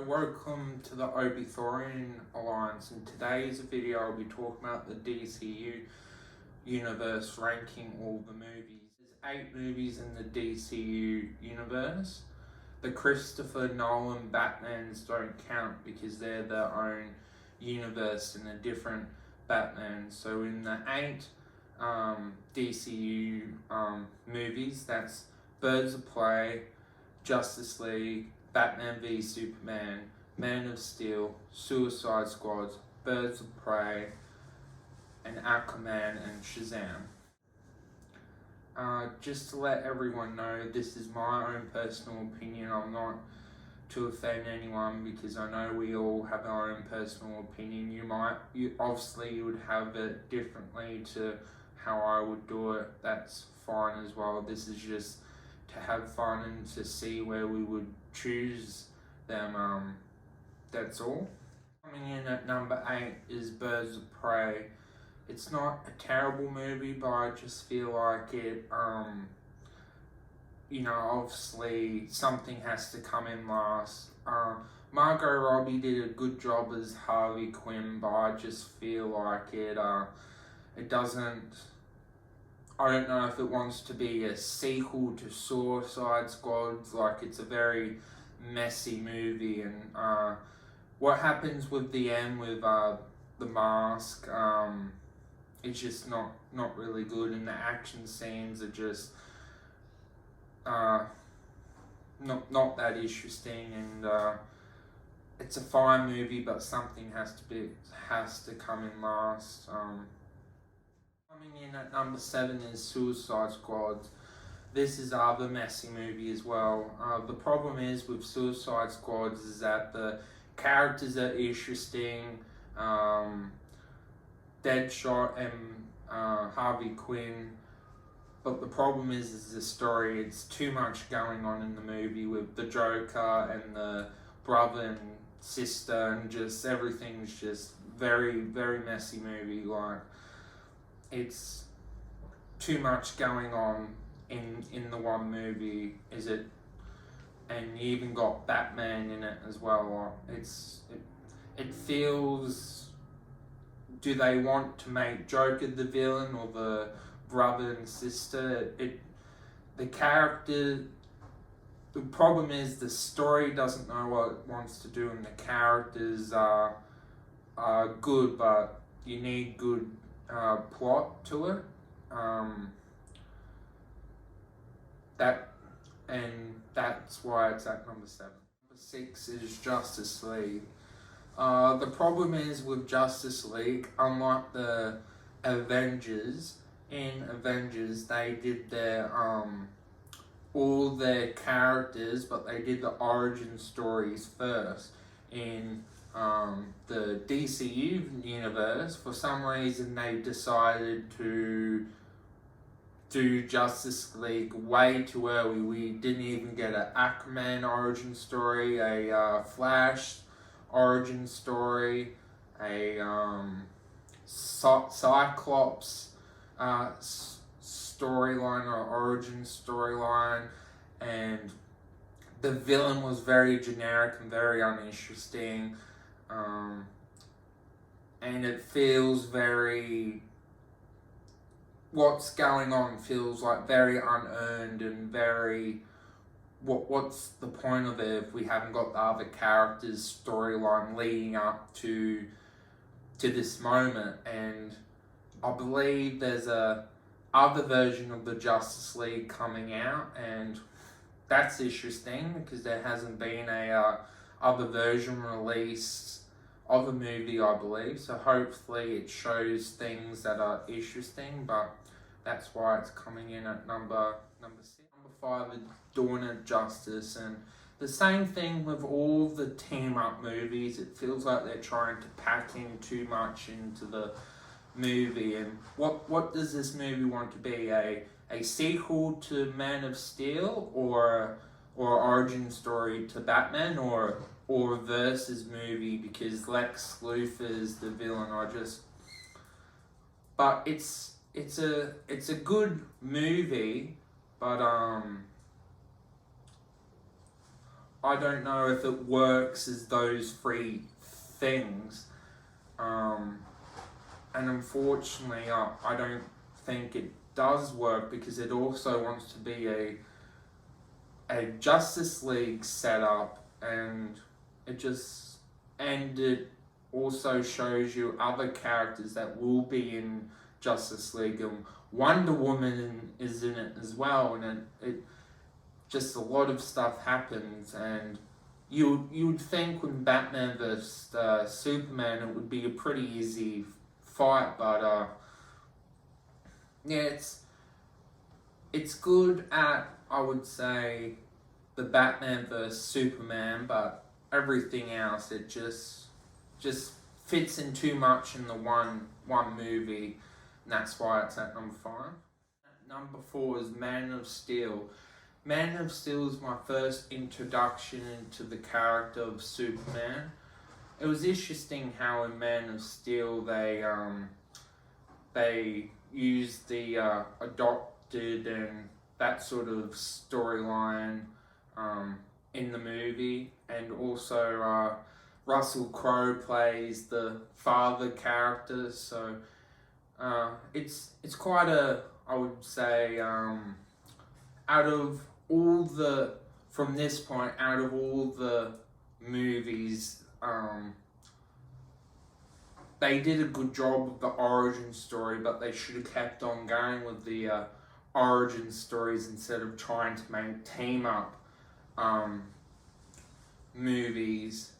welcome to the Obithorian Alliance. In today's video I'll be talking about the DCU universe, ranking all the movies. There's 8 movies in the DCU universe. The Christopher Nolan Batmans don't count because they're their own universe and a different Batman. So in the 8 DCU movies, that's Birds of Prey, Justice League, Batman v Superman, Man of Steel, Suicide Squad, Birds of Prey, and Aquaman and Shazam. Just to let everyone know, this is my own personal opinion. I'm not to offend anyone because I know we all have our own personal opinion. You obviously would have it differently to how I would do it. That's fine as well. This is just to have fun and to see where we would choose them. That's all. Coming in at number 8 is Birds of Prey. It's not a terrible movie, but I just feel like it, obviously something has to come in last. Margot Robbie did a good job as Harley Quinn, but I just feel like it doesn't, I don't know if it wants to be a sequel to Suicide Squad. Like, it's a very messy movie, and what happens with the end with the mask, it's just not really good, and the action scenes are just not that interesting, and it's a fine movie, but something has to come in last. Coming in at number 7 is Suicide Squad. This is another messy movie as well. The problem is with Suicide Squad is that the characters are interesting. Deadshot and Harley Quinn, but the problem is the story. It's too much going on in the movie with the Joker and the brother and sister, and just everything's just very, very messy movie. Like, it's too much going on in the one movie. And you even got Batman in it as well. It feels, do they want to make Joker the villain or the brother and sister? The problem is the story doesn't know what it wants to do, and the characters are good, but you need good plot to it. That's why it's at number 7. Number 6 is Justice League. The problem is with Justice League, unlike the Avengers, in Avengers they did their all their characters, but they did the origin stories first. In the DCU universe, for some reason they decided to do Justice League way too early. We didn't even get an Aquaman origin story, a Flash origin story, a Cyclops storyline or origin storyline, and the villain was very generic and very uninteresting, and it feels very, what's going on feels like very unearned and very, what's the point of it if we haven't got the other characters' storyline leading up to this moment? And I believe there's a other version of the Justice League coming out, and that's interesting because there hasn't been a other version released of a movie, I believe. So hopefully it shows things that are interesting, but that's why it's coming in at number 6. Number 5 is Dawn of Justice, and the same thing with all the team-up movies. It feels like they're trying to pack in too much into the movie. And what does this movie want to be? A sequel to Man of Steel, or origin story to Batman, or a versus movie because Lex Luthor is the villain? But it's a good movie, but I don't know if it works as those three things. And unfortunately, I don't think it does work, because it also wants to be a Justice League setup, and it also shows you other characters that will be in Justice League, and Wonder Woman is in it as well, and it just a lot of stuff happens, and you'd think when Batman vs Superman it would be a pretty easy fight, but yeah, it's good at, I would say, the Batman vs Superman, but everything else, it just fits in too much in the one movie, and that's why it's at number 5. Number 4 is Man of Steel. Man of Steel is my first introduction into the character of Superman. It was interesting how in Man of Steel they used the adopted and that sort of storyline in the movie, and also Russell Crowe plays the father character, so it's quite a, I would say, out of all the, from this point, out of all the movies, they did a good job of the origin story, but they should have kept on going with the origin stories instead of trying to make team up movies.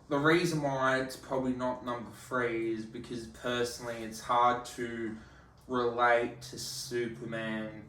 The reason why it's probably not number 3 is because personally it's hard to relate to Superman,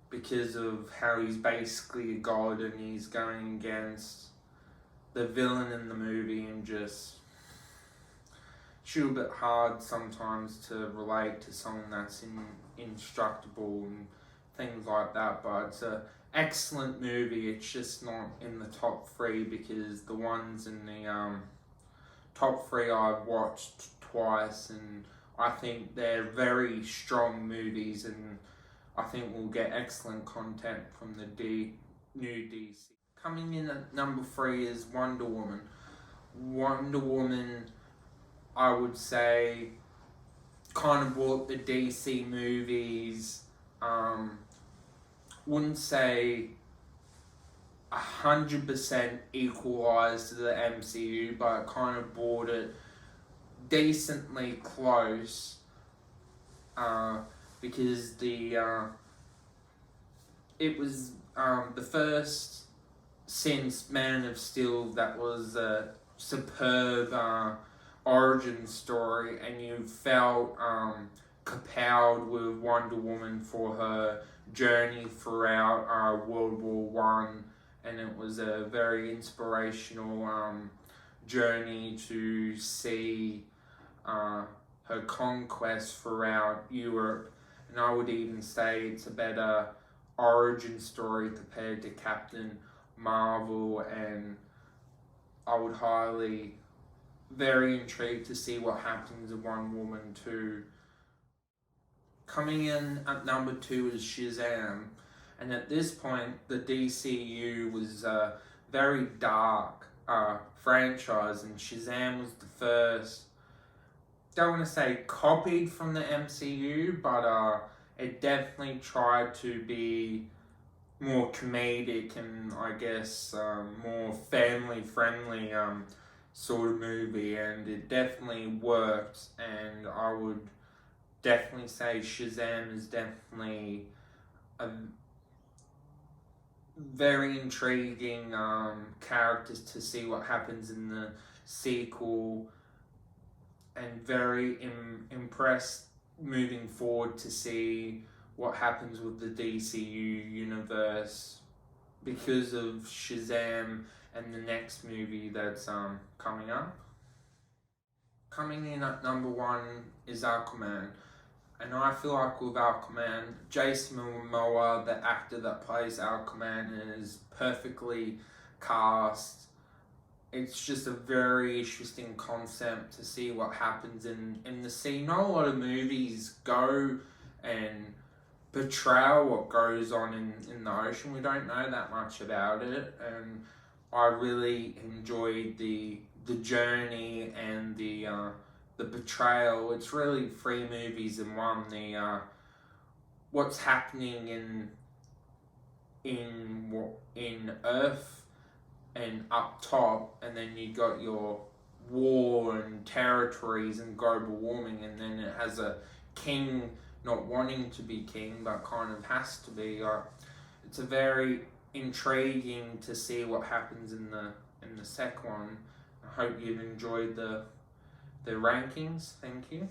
because of how he's basically a god and he's going against the villain in the movie, and just it's a little bit hard sometimes to relate to someone that's indestructible and things like that, but it's an excellent movie. It's just not in the top 3, because the ones in the top 3 I've watched twice, and I think they're very strong movies, and I think we'll get excellent content from the new DC. Coming in at number 3 is Wonder Woman. Wonder Woman, I would say, kind of brought the DC movies, wouldn't say 100% equalised to the MCU, but kind of brought it decently close, because it was the first since Man of Steel that was a superb origin story, and you felt compelled with Wonder Woman for her journey throughout World War One, and it was a very inspirational journey to see her conquest throughout Europe, and I would even say it's a better origin story compared to Captain Marvel, and I would very intrigued to see what happens in Wonder Woman 2. Coming in at number 2 is Shazam, and at this point the DCU was a very dark franchise, and Shazam was the first, don't want to say copied from the MCU, but it definitely tried to be more comedic and I guess more family friendly sort of movie, and it definitely worked, and I would definitely say Shazam is definitely a very intriguing character to see what happens in the sequel, and very impressed moving forward to see what happens with the DCU universe because of Shazam and the next movie that's coming up. Coming in at number 1 is Aquaman, and I feel like with Aquaman, Jason Momoa, the actor that plays Aquaman, is perfectly cast. It's just a very interesting concept to see what happens in the sea. Not a lot of movies go and portrayal what goes on in the ocean. We don't know that much about it, and I really enjoyed the journey and the portrayal. It's really three movies in one. The what's happening in Earth and up top, and then you got your war and territories and global warming, and then it has a king not wanting to be king but kind of has to be. It's a very intriguing to see what happens in the second one. I hope you've enjoyed the rankings. Thank you.